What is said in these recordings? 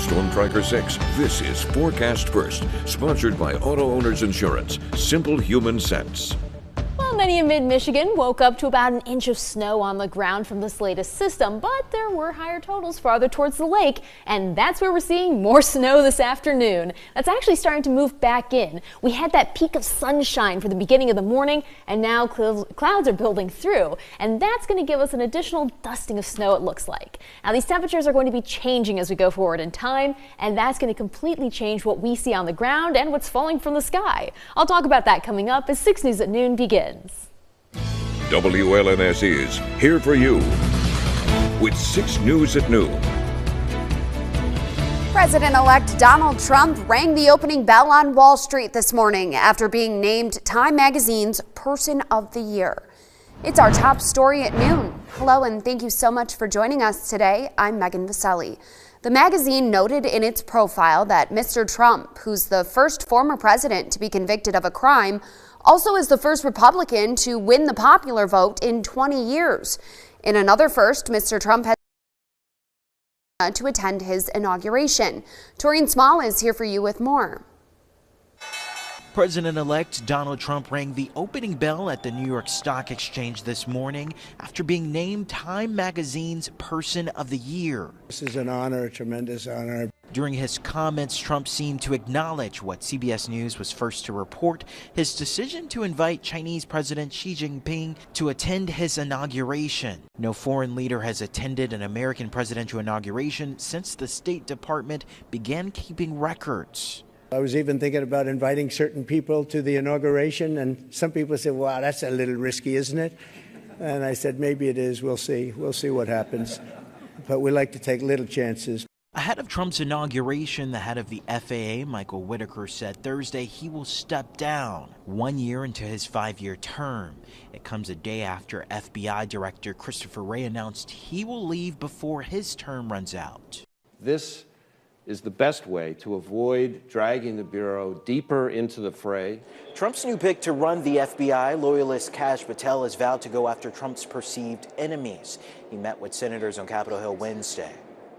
Storm Tracker 6. This is Forecast First, sponsored by Auto Owners Insurance. Simple human sense. Well, many in mid-Michigan woke up to about an inch of snow on the ground from this latest system, but there were higher totals farther towards the lake, and that's where we're seeing more snow this afternoon. That's actually starting to move back in. We had that peak of sunshine for the beginning of the morning, and now clouds are building through, and that's going to give us an additional dusting of snow, it looks like. Now, these temperatures are going to be changing as we go forward in time, and that's going to completely change what we see on the ground and what's falling from the sky. I'll talk about that coming up as 6 News at Noon begins. WLNS is here for you with 6 News at Noon. President-elect Donald Trump rang the opening bell on Wall Street this morning after being named Time Magazine's Person of the Year. It's our top story at noon. Hello, and thank you so much for joining us today. I'm Megan Vaselli. The magazine noted in its profile that Mr. Trump, who's the first former president to be convicted of a crime, also is the first Republican to win the popular vote in 20 years. In another first, Mr. Trump has to attend his inauguration. Taurine Small is here for you with more. President-elect Donald Trump rang the opening bell at the New York Stock Exchange this morning after being named Time Magazine's Person of the Year. This is an honor, a tremendous honor. During his comments, Trump seemed to acknowledge what CBS News was first to report, his decision to invite Chinese President Xi Jinping to attend his inauguration. No foreign leader has attended an American presidential inauguration since the State Department began keeping records. I was even thinking about inviting certain people to the inauguration, and some people said, wow, that's a little risky, isn't it? And I said, maybe it is. We'll see. We'll see what happens. But we like to take little chances. Ahead of Trump's inauguration, the head of the FAA, Michael Whitaker, said Thursday he will step down 1 year into his 5-year term. It comes a day after FBI Director Christopher Wray announced he will leave before his term runs out. This is the best way to avoid dragging the Bureau deeper into the fray. Trump's new pick to run the FBI, loyalist Kash Patel, has vowed to go after Trump's perceived enemies. He met with senators on Capitol Hill Wednesday.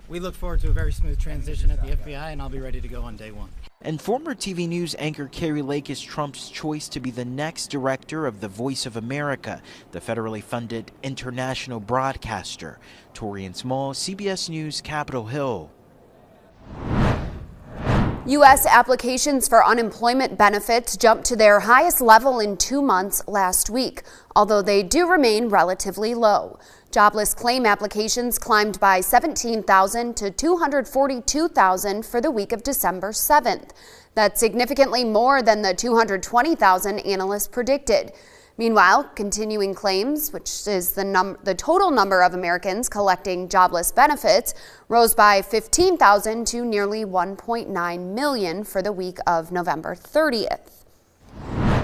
We look forward to a very smooth transition at the FBI, and I'll be ready to go on day one. And former TV News anchor Kari Lake is Trump's choice to be the next director of the Voice of America, the federally funded international broadcaster. Taurine Small, CBS News, Capitol Hill. U.S. applications for unemployment benefits jumped to their highest level in 2 months last week, although they do remain relatively low. Jobless claim applications climbed by 17,000 to 242,000 for the week of December 7th. That's significantly more than the 220,000 analysts predicted. Meanwhile, continuing claims, which is the total number of Americans collecting jobless benefits, rose by 15,000 to nearly 1.9 million for the week of November 30th.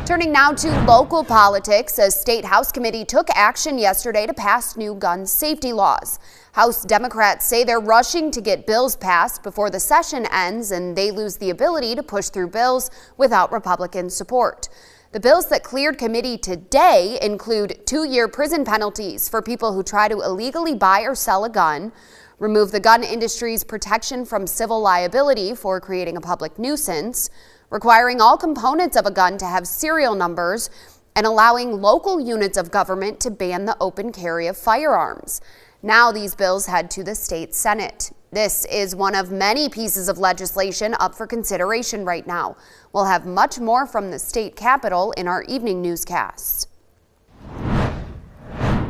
Turning now to local politics, a state House committee took action yesterday to pass new gun safety laws. House Democrats say they're rushing to get bills passed before the session ends, and they lose the ability to push through bills without Republican support. The bills that cleared committee today include 2-year prison penalties for people who try to illegally buy or sell a gun, remove the gun industry's protection from civil liability for creating a public nuisance, requiring all components of a gun to have serial numbers, and allowing local units of government to ban the open carry of firearms. Now these bills head to the state Senate. This is one of many pieces of legislation up for consideration right now. We'll have much more from the state capitol in our evening newscasts.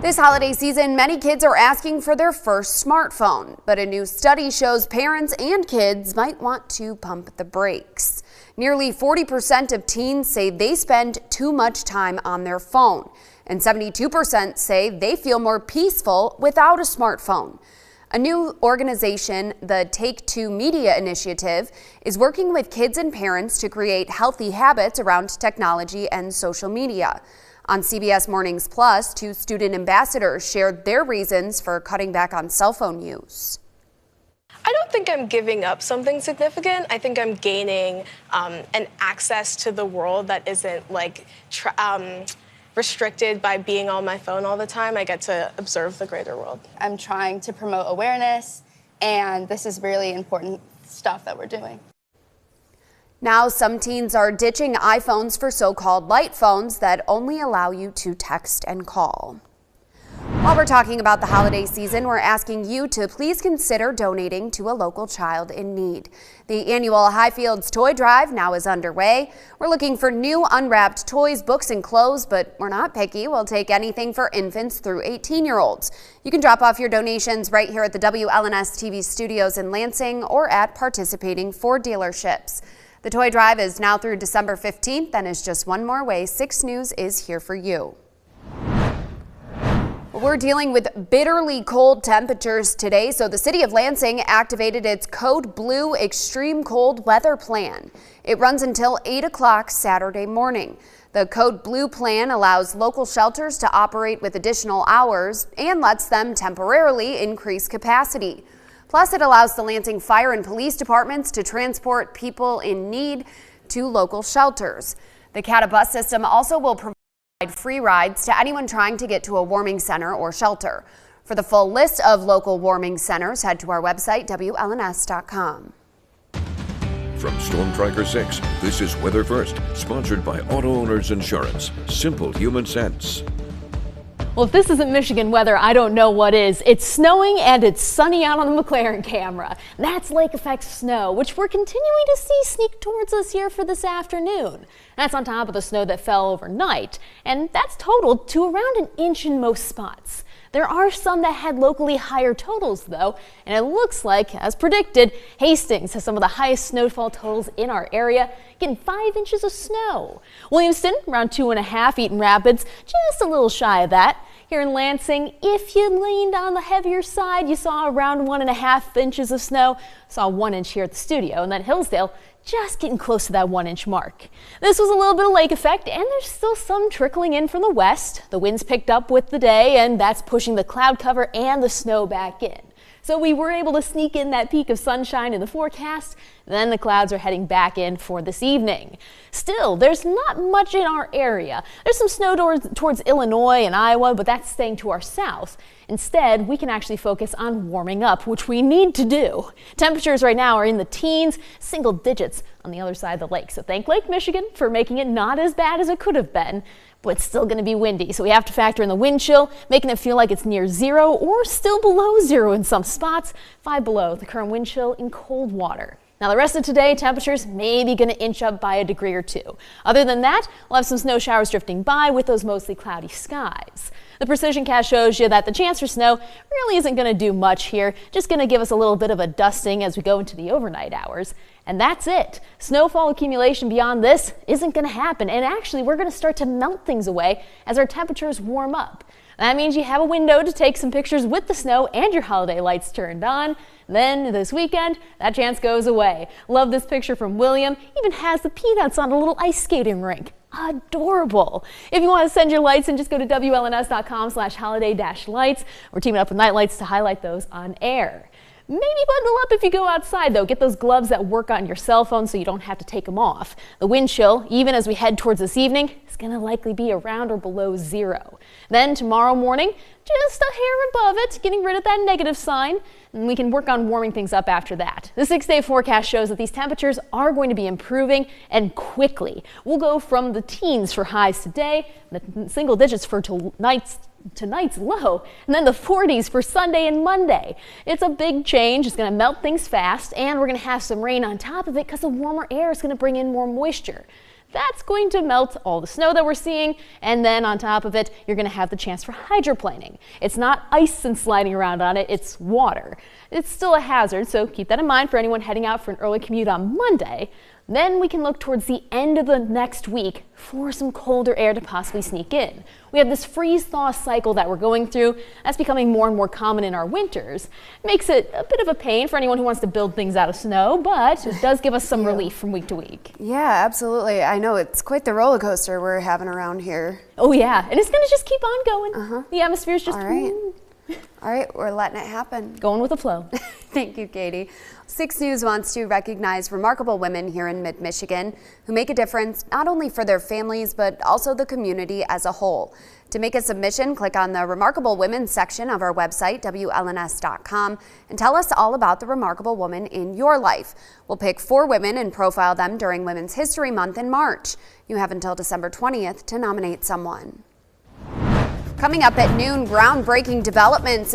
This holiday season, many kids are asking for their first smartphone, but a new study shows parents and kids might want to pump the brakes. Nearly 40% of teens say they spend too much time on their phone, and 72% say they feel more peaceful without a smartphone. A new organization, the Take Two Media Initiative, is working with kids and parents to create healthy habits around technology and social media. On CBS Mornings Plus, 2 student ambassadors shared their reasons for cutting back on cell phone use. I don't think I'm giving up something significant. I think I'm gaining an access to the world that isn't like restricted by being on my phone all the time. I get to observe the greater world. I'm trying to promote awareness, and this is really important stuff that we're doing. Now, some teens are ditching iPhones for so-called light phones that only allow you to text and call. While we're talking about the holiday season, we're asking you to please consider donating to a local child in need. The annual Highfields Toy Drive now is underway. We're looking for new unwrapped toys, books, and clothes, but we're not picky. We'll take anything for infants through 18-year-olds. You can drop off your donations right here at the WLNS TV studios in Lansing or at participating Ford dealerships. The Toy Drive is now through December 15th and is just one more way 6 News is here for you. We're dealing with bitterly cold temperatures today, so the city of Lansing activated its Code Blue Extreme Cold Weather Plan. It runs until 8 o'clock Saturday morning. The Code Blue plan allows local shelters to operate with additional hours and lets them temporarily increase capacity. Plus, it allows the Lansing Fire and Police departments to transport people in need to local shelters. The CATA bus system also will provide free rides to anyone trying to get to a warming center or shelter. For the full list of local warming centers, head to our website, WLNS.com. From Storm Tracker 6, this is Weather First, sponsored by Auto Owners Insurance. Simple human sense. Well, if this isn't Michigan weather, I don't know what is. It's snowing and it's sunny out on the McLaren camera. That's lake effect snow, which we're continuing to see sneak towards us here for this afternoon. That's on top of the snow that fell overnight, and that's totaled to around an inch in most spots. There are some that had locally higher totals, though, and it looks like, as predicted, Hastings has some of the highest snowfall totals in our area, getting 5 inches of snow. Williamston, around 2.5. Eaton Rapids, just a little shy of that. Here in Lansing, if you leaned on the heavier side, you saw around 1.5 inches of snow. Saw 1 inch here at the studio, and then Hillsdale, just getting close to that 1 inch mark. This was a little bit of lake effect, and there's still some trickling in from the west. The winds picked up with the day, and that's pushing the cloud cover and the snow back in. So we were able to sneak in that peak of sunshine in the forecast. Then the clouds are heading back in for this evening. Still, there's not much in our area. There's some snow towards Illinois and Iowa, but that's staying to our south. Instead, we can actually focus on warming up, which we need to do. Temperatures right now are in the teens, single digits on the other side of the lake. So thank Lake Michigan for making it not as bad as it could have been. But it's still going to be windy, so we have to factor in the wind chill, making it feel like it's near 0 or still below 0 in some spots. 5 below the current wind chill in cold water. Now the rest of today, temperatures may be going to inch up by a degree or 2. Other than that, we'll have some snow showers drifting by with those mostly cloudy skies. The precision cast shows you that the chance for snow really isn't going to do much here, just going to give us a little bit of a dusting as we go into the overnight hours. And that's it. Snowfall accumulation beyond this isn't going to happen, and actually we're going to start to melt things away as our temperatures warm up. That means you have a window to take some pictures with the snow and your holiday lights turned on. Then this weekend, that chance goes away. Love this picture from William. Even has the Peanuts on a little ice skating rink. Adorable. If you want to send your lights in, just go to WLNS.com/holiday-lights. We're teaming up with Night Lights to highlight those on air. Maybe bundle up if you go outside, though. Get those gloves that work on your cell phone so you don't have to take them off. The wind chill, even as we head towards this evening, is going to likely be around or below 0. Then tomorrow morning, just a hair above it, getting rid of that negative sign, and we can work on warming things up after that. The 6-day forecast shows that these temperatures are going to be improving, and quickly. We'll go from the teens for highs today, the single digits for tonight's low, and then the 40s for Sunday and Monday. It's a big change. It's going to melt things fast, and we're going to have some rain on top of it because the warmer air is going to bring in more moisture. That's going to melt all the snow that we're seeing, and then on top of it, you're going to have the chance for hydroplaning. It's not ice and sliding around on it, it's water. It's still a hazard, so keep that in mind for anyone heading out for an early commute on Monday. Then we can look towards the end of the next week for some colder air to possibly sneak in. We have this freeze-thaw cycle that we're going through. That's becoming more and more common in our winters. Makes it a bit of a pain for anyone who wants to build things out of snow, but it does give us some relief from week to week. Yeah, absolutely. I know it's quite the roller coaster we're having around here. Oh yeah, and it's going to just keep on going. The atmosphere's just All right, we're letting it happen. Going with the flow. Thank you, Katie. 6 News wants to recognize remarkable women here in Mid-Michigan who make a difference not only for their families, but also the community as a whole. To make a submission, click on the Remarkable Women section of our website, WLNS.com, and tell us all about the remarkable woman in your life. We'll pick 4 women and profile them during Women's History Month in March. You have until December 20th to nominate someone. Coming up at noon, groundbreaking developments